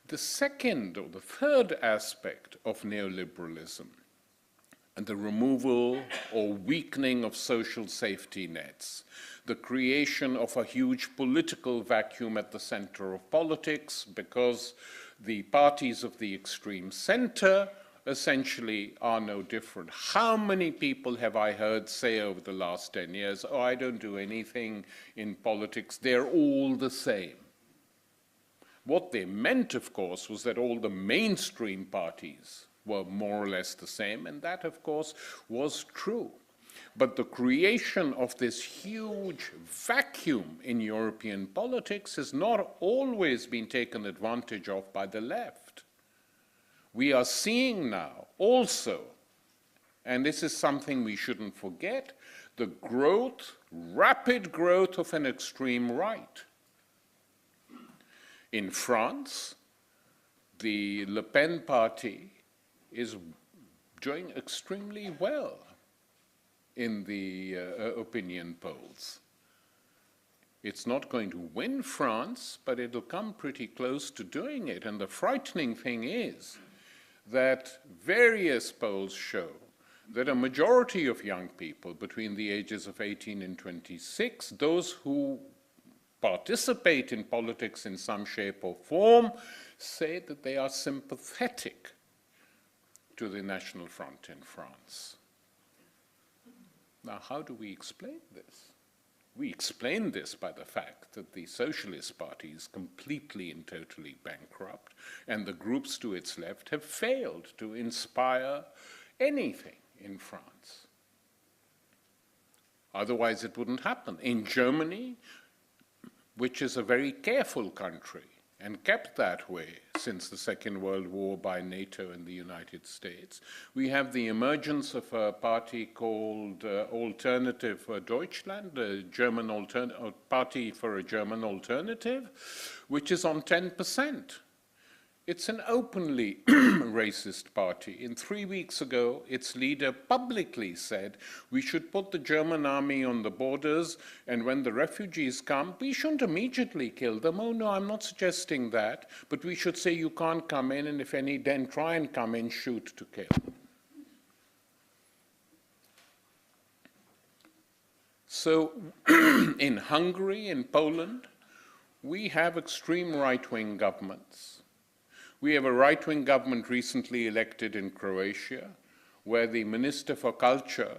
The second or the third aspect of neoliberalism and the removal or weakening of social safety nets, the creation of a huge political vacuum at the center of politics because the parties of the extreme center essentially are no different. How many people have I heard say over the last 10 years, oh, I don't do anything in politics, they're all the same. What they meant, of course, was that all the mainstream parties were more or less the same, and that, of course, was true. But the creation of this huge vacuum in European politics has not always been taken advantage of by the left. We are seeing now also, and this is something we shouldn't forget, the growth, rapid growth of an extreme right. In France, the Le Pen party is doing extremely well in the opinion polls. It's not going to win France, but it'll come pretty close to doing it. And the frightening thing is that various polls show that a majority of young people between the ages of 18 and 26, those who participate in politics in some shape or form, say that they are sympathetic to the National Front in France. Now, how do we explain this? We explain this by the fact that the Socialist Party is completely and totally bankrupt, and the groups to its left have failed to inspire anything in France. Otherwise, it wouldn't happen. In Germany, which is a very careful country, and kept that way since the Second World War by NATO and the United States, we have the emergence of a party called Alternative for Deutschland, a German party for a German alternative, which is on 10%. It's an openly racist party. And 3 weeks ago, its leader publicly said, we should put the German army on the borders, and when the refugees come, we shouldn't immediately kill them. Oh, no, I'm not suggesting that. But we should say you can't come in, and if any then try and come in, shoot to kill. So in Hungary, in Poland, we have extreme right-wing governments. We have a right-wing government recently elected in Croatia, where the Minister for Culture,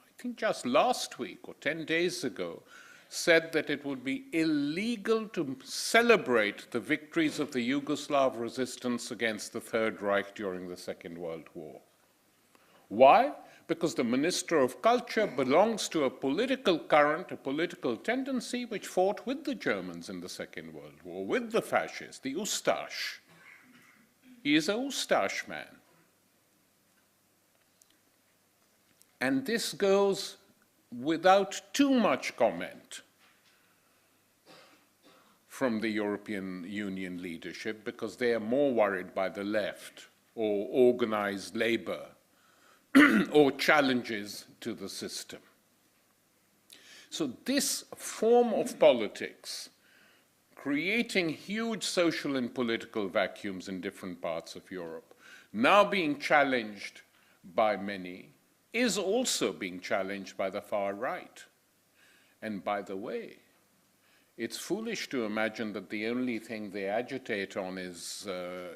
I think just last week or 10 days ago, said that it would be illegal to celebrate the victories of the Yugoslav resistance against the Third Reich during the Second World War. Why? Because the Minister of Culture belongs to a political current, a political tendency which fought with the Germans in the Second World War, with the fascists, the Ustash. He is a Ustash man. And this goes without too much comment from the European Union leadership, because they are more worried by the left or organized labor or challenges to the system. So this form of politics, creating huge social and political vacuums in different parts of Europe, now being challenged by many, is also being challenged by the far right. And by the way, it's foolish to imagine that the only thing they agitate on is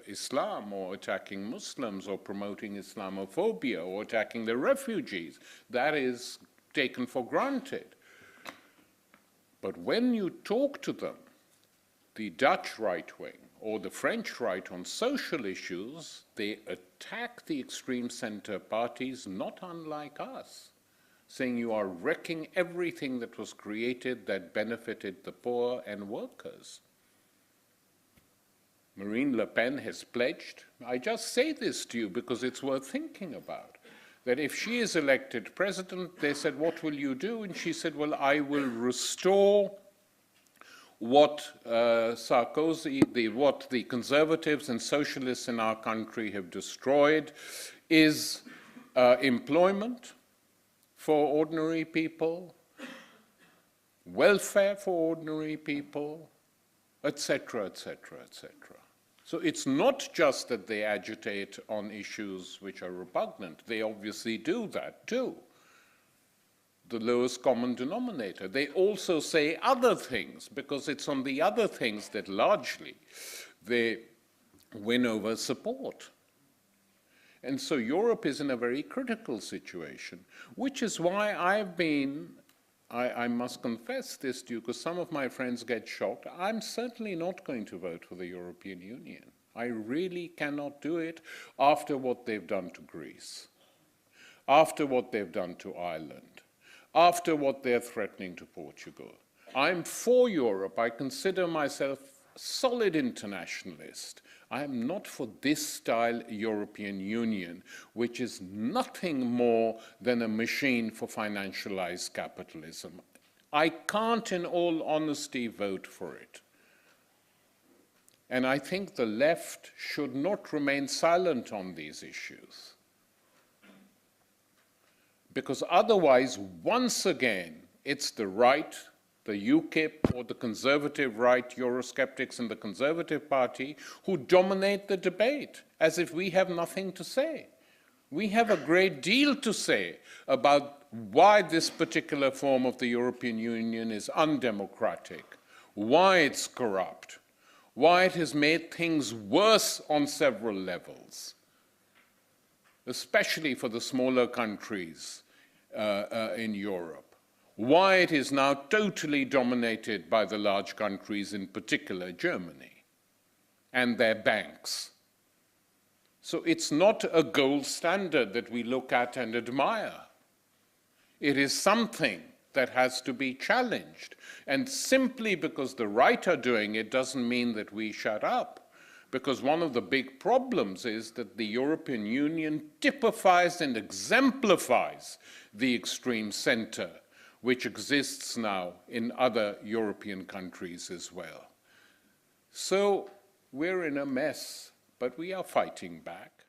Islam, or attacking Muslims, or promoting Islamophobia, or attacking the refugees. That is taken for granted. But when you talk to them, the Dutch right wing or the French right on social issues, they attack the extreme center parties not unlike us, saying you are wrecking everything that was created that benefited the poor and workers. Marine Le Pen has pledged, I just say this to you because it's worth thinking about, that if she is elected president, they said, what will you do? And she said, well, I will restore what what the conservatives and socialists in our country have destroyed is employment for ordinary people, welfare for ordinary people, etc., etc., etc. So it's not just that they agitate on issues which are repugnant. They obviously do that too. The lowest common denominator. They also say other things, because it's on the other things that largely they win over support. And so Europe is in a very critical situation, which is why I must confess this to you, because some of my friends get shocked. I'm certainly not going to vote for the European Union. I really cannot do it after what they've done to Greece, after what they've done to Ireland, after what they're threatening to Portugal. I'm for Europe. I consider myself a solid internationalist. I am not for this style European Union, which is nothing more than a machine for financialized capitalism. I can't, in all honesty, vote for it. And I think the left should not remain silent on these issues. Because otherwise, once again, it's the right, the UKIP or the conservative right, Eurosceptics in the Conservative Party, who dominate the debate, as if we have nothing to say. We have a great deal to say about why this particular form of the European Union is undemocratic, why it's corrupt, why it has made things worse on several levels, especially for the smaller countries in Europe, why it is now totally dominated by the large countries, in particular Germany, and their banks. So it's not a gold standard that we look at and admire. It is something that has to be challenged. And simply because the right are doing it doesn't mean that we shut up. Because one of the big problems is that the European Union typifies and exemplifies the extreme center, which exists now in other European countries as well. So we're in a mess, but we are fighting back.